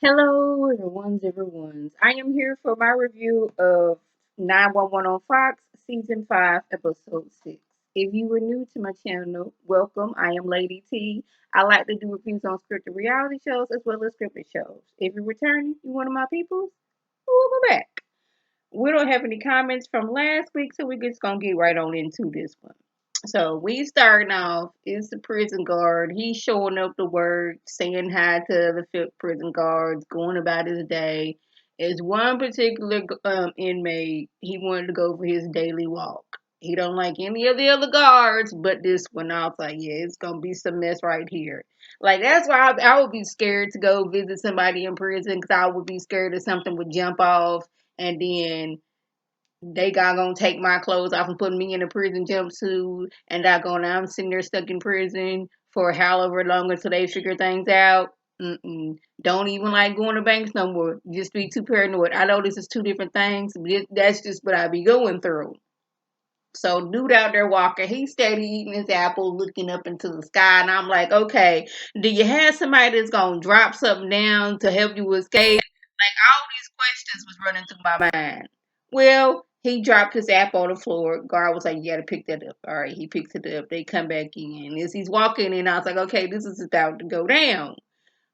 Hello, everyone's. I am here for my review of 911 on Fox, Season 5, Episode 6. If you are new to my channel, welcome. I am Lady T. I like to do reviews on scripted reality shows as well as scripted shows. If you're returning, you're one of my peoples, welcome back. We don't have any comments from last week, so we're just going to get right on into this one. So we starting off is the prison guard. He's showing up to work, saying hi to the fifth prison guards, going about his day. Is one particular inmate. He wanted to go for his daily walk. He don't like any of the other guards, but this one. I was like, yeah, it's gonna be some mess right here. Like that's why I would be scared to go visit somebody in prison because I would be scared that something would jump off and then they got gonna take my clothes off and put me in a prison jumpsuit, and I'm sitting there stuck in prison for however long until they figure things out. Don't even like going to banks no more. Just be too paranoid. I know this is two different things, but that's just what I be going through. So dude out there walking, he steady eating his apple, looking up into the sky, and I'm like, okay, do you have somebody that's gonna drop something down to help you escape? Like all these questions was running through my mind. Well, he dropped his apple on the floor. Guard was like, "You gotta pick that up." All right, he picks it up. They come back in. As he's walking in, I was like, "Okay, this is about to go down."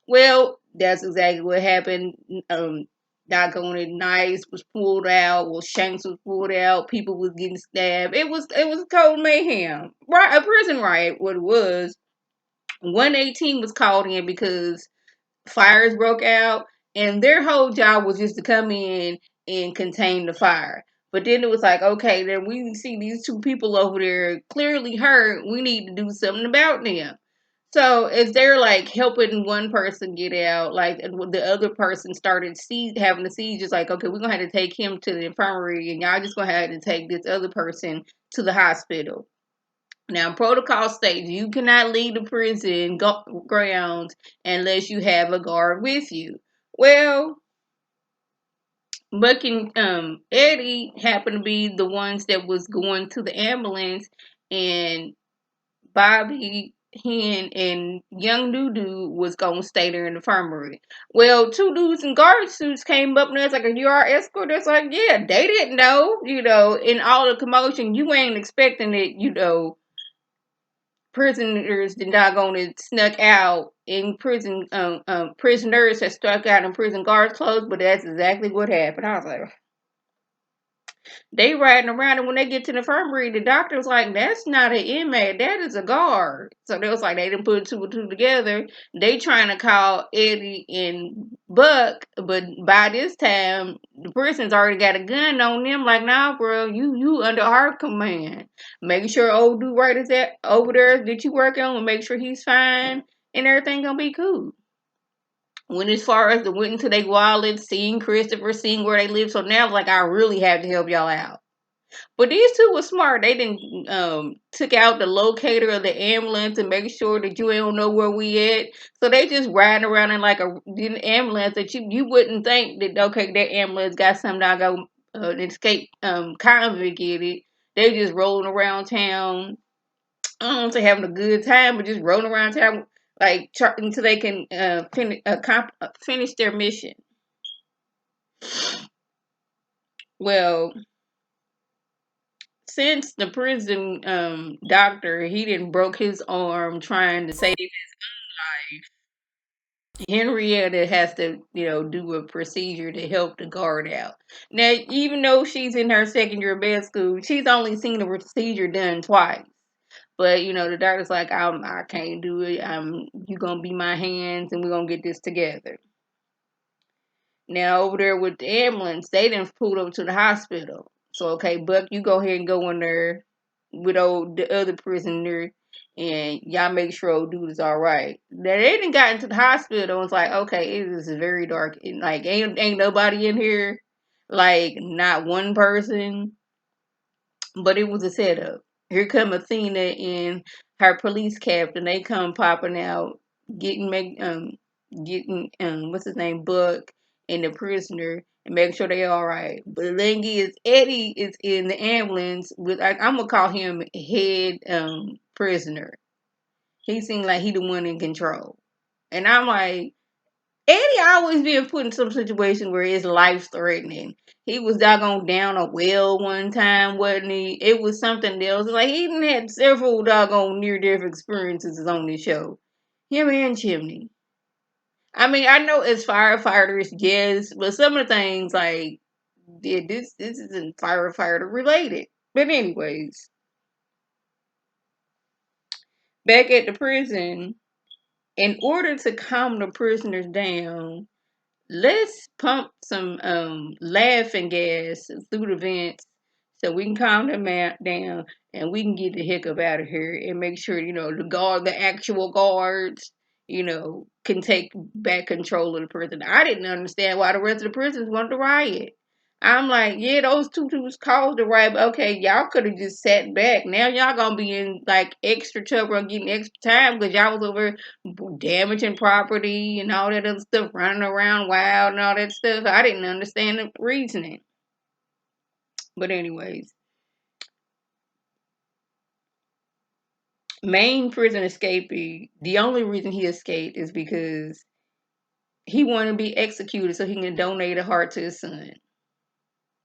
Well, that's exactly what happened. Doggone it, knives was pulled out, well, shanks was pulled out, people was getting stabbed. It was cold mayhem, right? A prison riot. What it was. 118 was called in because fires broke out, and their whole job was just to come in and contain the fire. But then it was like, okay, then we see these two people over there clearly hurt. We need to do something about them. So as they're like helping one person get out, like the other person started having the seizures, like, okay, we're gonna have to take him to the infirmary, and y'all just gonna have to take this other person to the hospital. Now, protocol states you cannot leave the prison grounds unless you have a guard with you. Well, Buck and Eddie happened to be the ones that was going to the ambulance, and Bobby, Hen, and young Dudu was gonna stay there in the infirmary. Well, two dudes in guard suits came up and they was like, "Are you our escort?" It's like, yeah, they didn't know, in all the commotion, you ain't expecting it, prisoners that doggone snuck out in prison. Prisoners that stuck out in prison guards' clothes, but that's exactly what happened. I was like, they riding around, and when they get to the infirmary, the doctor's like, "That's not an inmate, that is a guard." So they was like, they didn't put two and two together. They trying to call Eddie and Buck, but by this time, the person's already got a gun on them. Like, nah, bro, you under our command. Make sure old dude right is that over there that you work on, and make sure he's fine, and everything gonna be cool. When as far as the went into their wallet, seeing Christopher, seeing where they live, so now like I really have to help y'all out. But these two were smart. They didn't took out the locator of the ambulance and make sure that you don't know where we at. So they just riding around in like an ambulance that you wouldn't think that okay that ambulance got something I go escape convict in it. They just rolling around town. I don't want to say having a good time, but just rolling around town like until they can finish their mission. Well, since the prison doctor he didn't broke his arm trying to save his life, Henrietta has to do a procedure to help the guard out. Now, even though she's in her second year of med school, she's only seen the procedure done twice. But the doctor's like, I can't do it. You gonna be my hands, and we're gonna get this together. Now over there with the ambulance, they didn't pulled up to the hospital. So okay, Buck, you go ahead and go in there with the other prisoner, and y'all make sure old dude is all right. Now they didn't got into the hospital. And it's like, okay, it is very dark. Like ain't nobody in here, like not one person. But it was a setup. Here come Athena and her police captain. They come popping out, getting what's his name, Buck, and the prisoner, and make sure they all right. But the thing is, Eddie is in the ambulance with. I'm gonna call him head prisoner. He seemed like he the one in control, and I'm like, Eddie always being put in some situation where it's life threatening. He was doggone down a well one time, wasn't he? It was something else. Like he done had several doggone near death experiences on this show. Him and Chimney. I mean, I know as firefighters, yes, but some of the things like yeah, this isn't firefighter related. But anyways, back at the prison, in order to calm the prisoners down, let's pump some laughing gas through the vents so we can calm them down and we can get the heck up out of here and make sure, the actual guards, can take back control of the prison. I didn't understand why the rest of the prisoners wanted to riot. I'm like, yeah, those tutus caused the riot, but okay, y'all could have just sat back. Now y'all gonna be in like extra trouble and getting extra time because y'all was over damaging property and all that other stuff, running around wild and all that stuff. I didn't understand the reasoning. But anyways, main prison escapee, the only reason he escaped is because he wanted to be executed so he can donate a heart to his son.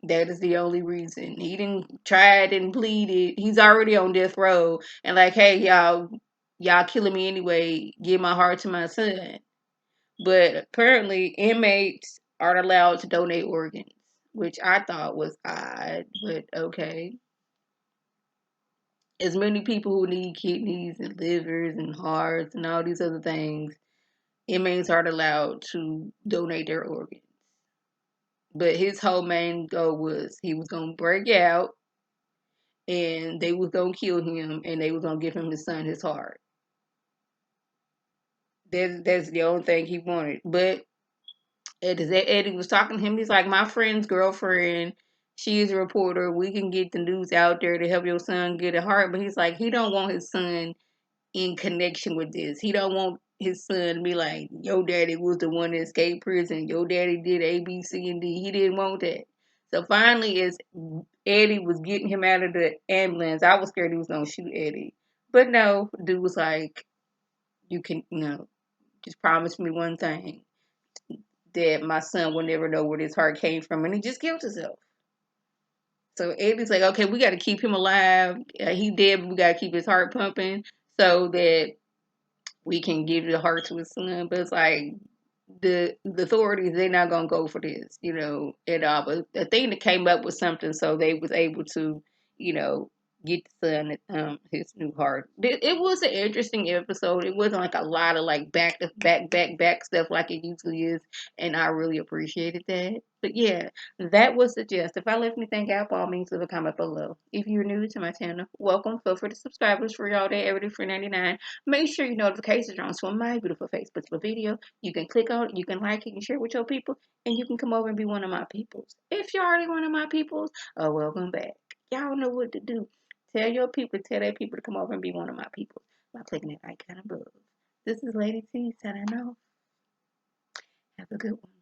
That is the only reason. He didn't try it and plead it. He's already on death row and like, hey y'all killing me anyway. Give my heart to my son. But apparently, inmates aren't allowed to donate organs, which I thought was odd, but okay. As many people who need kidneys and livers and hearts and all these other things, inmates aren't allowed to donate their organs. But his whole main goal was he was gonna break out and they was gonna kill him and they was gonna give him his son his heart. That's the only thing he wanted. But Eddie was talking to him. He's like, my friend's girlfriend, she is a reporter. We can get the news out there to help your son get a heart. But he's like, he don't want his son in connection with this. He don't want his son to be like, your daddy was the one that escaped prison. Your daddy did A, B, C, and D. He didn't want that. So finally, as Eddie was getting him out of the ambulance, I was scared he was going to shoot Eddie. But no, dude was like, you can, just promise me one thing that my son will never know where this heart came from, and he just killed himself. So Eddie's like, okay, we got to keep him alive. He dead, but we got to keep his heart pumping so that we can give the heart to his son. But it's like the authorities, they're not gonna go for this, at all. But the thing that came up with something, so they was able to, you know, get the son his new heart. It was an interesting episode. It wasn't like a lot of like back stuff like it usually is, and I really appreciated that. But yeah, that was the gist. If I left anything out, by all means, leave a comment below. If you're new to my channel, welcome. Feel free to subscribers for y'all day every day for $99. Make sure your notifications are on so my beautiful face puts a video. You can click on it, you can like it, you can share it with your people, and you can come over and be one of my peoples. If you're already one of my peoples, welcome back. Y'all know what to do. Tell your people, tell their people to come over and be one of my people by clicking that icon above. This is Lady T signing off. Have a good one.